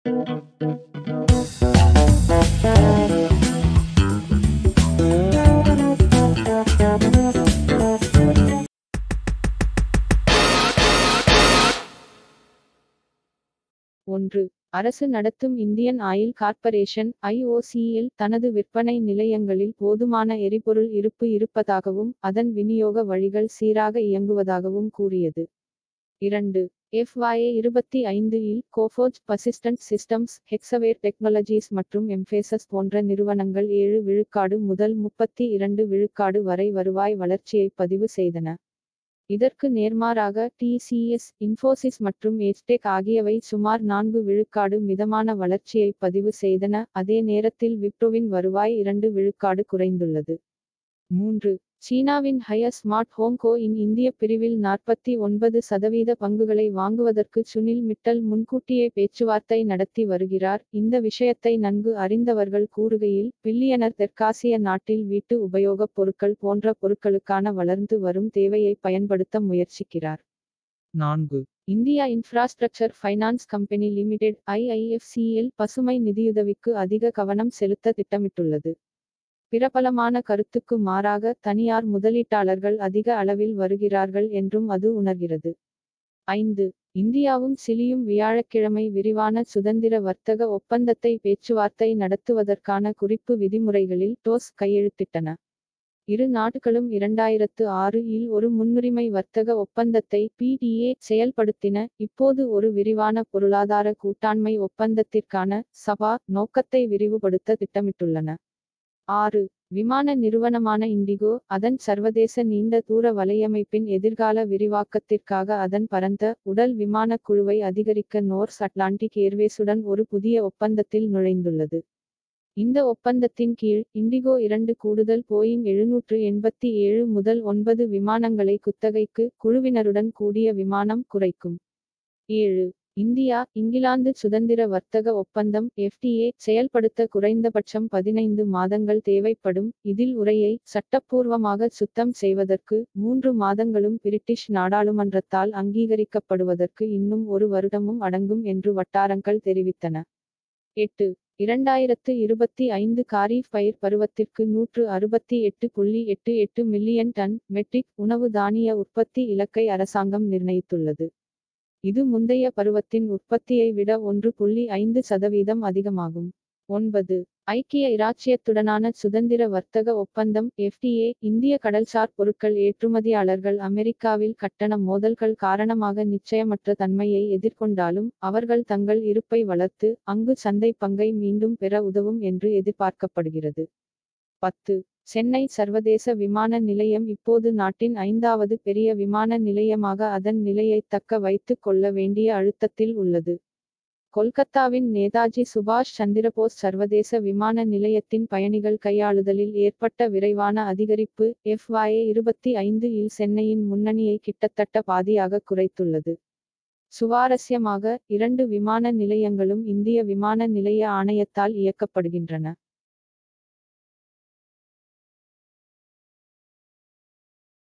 ஒன்று. அரசு நடத்தும் இந்தியன் ஆயில் கார்ப்பரேஷன் (IOCL) தனது விற்பனை நிலையங்களில் போதுமான எரிபொருள் இருப்பு இருப்பதாகவும் அதன் விநியோக வழிகள் சீராக இயங்குவதாகவும் கூறியது. 2. FY25 இல் கோஃபோர்ஜ் பர்சிஸ்டன்ட் சிஸ்டம்ஸ், ஹெக்ஸவேர் டெக்னாலஜிஸ் மற்றும் எம்பேசஸ் போன்ற நிறுவனங்கள் 7 விழுக்காடு முதல் 32 விழுக்காடு வரை வருவாய் வளர்ச்சியை பதிவு செய்தன. இதற்கு நேர்மாறாக TCS, இன்ஃபோசிஸ் மற்றும் எச்டெக் ஆகியவை சுமார் 4 விழுக்காடு மிதமான வளர்ச்சியை பதிவு செய்தன. அதே நேரத்தில் விப்ரோவின் வருவாய் 2 விழுக்காடு குறைந்துள்ளது. 3. சீனாவின் ஹையர் ஸ்மார்ட் ஹோம் கோ இன் இந்திய பிரிவில் 49% பங்குகளை வாங்குவதற்கு சுனில் மிட்டல் முன்கூட்டியே பேச்சுவார்த்தை நடத்தி வருகிறார். இந்த விஷயத்தை நன்கு அறிந்தவர்கள் கூறுகையில், பில்லியனர் தெற்காசிய நாட்டில் வீட்டு உபயோகப் பொருட்கள் போன்ற பொருட்களுக்கான வளர்ந்து வரும் தேவையை பயன்படுத்த முயற்சிக்கிறார். 4. India infrastructure finance company limited (IIFCL) பசுமை நிதியுதவிக்கு அதிக கவனம் செலுத்த திட்டமிட்டுள்ளது. பிரபலமான கருத்துக்கு மாறாக தனியார் முதலீட்டாளர்கள் அதிக அளவில் வருகிறார்கள் என்றும் அது உணர்கிறது. 5. இந்தியாவும் சிலியும் வியாழக்கிழமை விரிவான சுதந்திர வர்த்தக ஒப்பந்தத்தை பேச்சுவார்த்தை நடத்துவதற்கான குறிப்பு விதிமுறைகளில் கையெழுத்திட்டன. இரு நாடுகளும் 2006 இல் ஒரு முன்னுரிமை வர்த்தக ஒப்பந்தத்தை (PDA) செயல்படுத்தின. இப்போது ஒரு விரிவான பொருளாதார கூட்டாண்மை ஒப்பந்தத்திற்கான (SAPA) நோக்கத்தை விரிவுபடுத்த திட்டமிட்டுள்ளன. 6. விமான நிறுவனமான இண்டிகோ, அதன் சர்வதேச நீண்ட தூர வலையமைப்பின் எதிர்கால விரிவாக்கத்திற்காக அதன் பரந்த, உடல் விமானக் குழுவை அதிகரிக்க நோர்ஸ் அட்லாண்டிக் ஏர்வேஸுடன் ஒரு புதிய ஒப்பந்தத்தில் நுழைந்துள்ளது. இந்த ஒப்பந்தத்தின் கீழ், இண்டிகோ 2 கூடுதல் போயிங் 787 முதல் 9 விமானங்களை குத்தகைக்கு, குழுவினருடன் கூடிய விமானம் குறைக்கும். 7. இந்தியா, இங்கிலாந்து சுதந்திர வர்த்தக ஒப்பந்தம் (FTA) செயல்படுத்த குறைந்தபட்சம் 15 மாதங்கள் தேவைப்படும். இதில் உரையை சட்டப்பூர்வமாக சுத்தம் செய்வதற்கு 3 மாதங்களும் பிரிட்டிஷ் நாடாளுமன்றத்தால் அங்கீகரிக்கப்படுவதற்கு இன்னும் 1 வருடமும் அடங்கும் என்று வட்டாரங்கள் தெரிவித்தன. 8. 2025 காரீஃப் பயிர் பருவத்திற்கு 168.88 மில்லியன் டன் மெட்ரிக் உணவு தானிய உற்பத்தி இலக்கை அரசாங்கம் நிர்ணயித்துள்ளது. இது முந்தைய பருவத்தின் உற்பத்தியை விட 1.5% அதிகமாகும். 9. ஐக்கிய இராச்சியத்துடனான சுதந்திர வர்த்தக ஒப்பந்தம் (FTA) இந்திய கடல்சார் பொருட்கள் ஏற்றுமதியாளர்கள் அமெரிக்காவில் கட்டண மோதல்கள் காரணமாக நிச்சயமற்ற தன்மையை எதிர்கொண்டாலும், அவர்கள் தங்கள் இருப்பை வளர்த்து, அங்கு சந்தை பங்கை மீண்டும் பெற உதவும் என்று எதிர்பார்க்கப்படுகிறது. 10. சென்னை சர்வதேச விமான நிலையம் இப்போது நாட்டின் 5வது பெரிய விமான நிலையமாக அதன் நிலையைத் தக்க வைத்துக் கொள்ள வேண்டிய அழுத்தத்தில் உள்ளது. கொல்கத்தாவின் நேதாஜி சுபாஷ் சந்திரபோஸ் சர்வதேச விமான நிலையத்தின் பயணிகள் கையாளுதலில் ஏற்பட்ட விரைவான அதிகரிப்பு, FY25 இல் சென்னையின் முன்னணியை கிட்டத்தட்ட பாதியாக குறைத்துள்ளது. சுவாரஸ்யமாக, 2 விமான நிலையங்களும் இந்திய விமான நிலைய ஆணையத்தால் இயக்கப்படுகின்றன.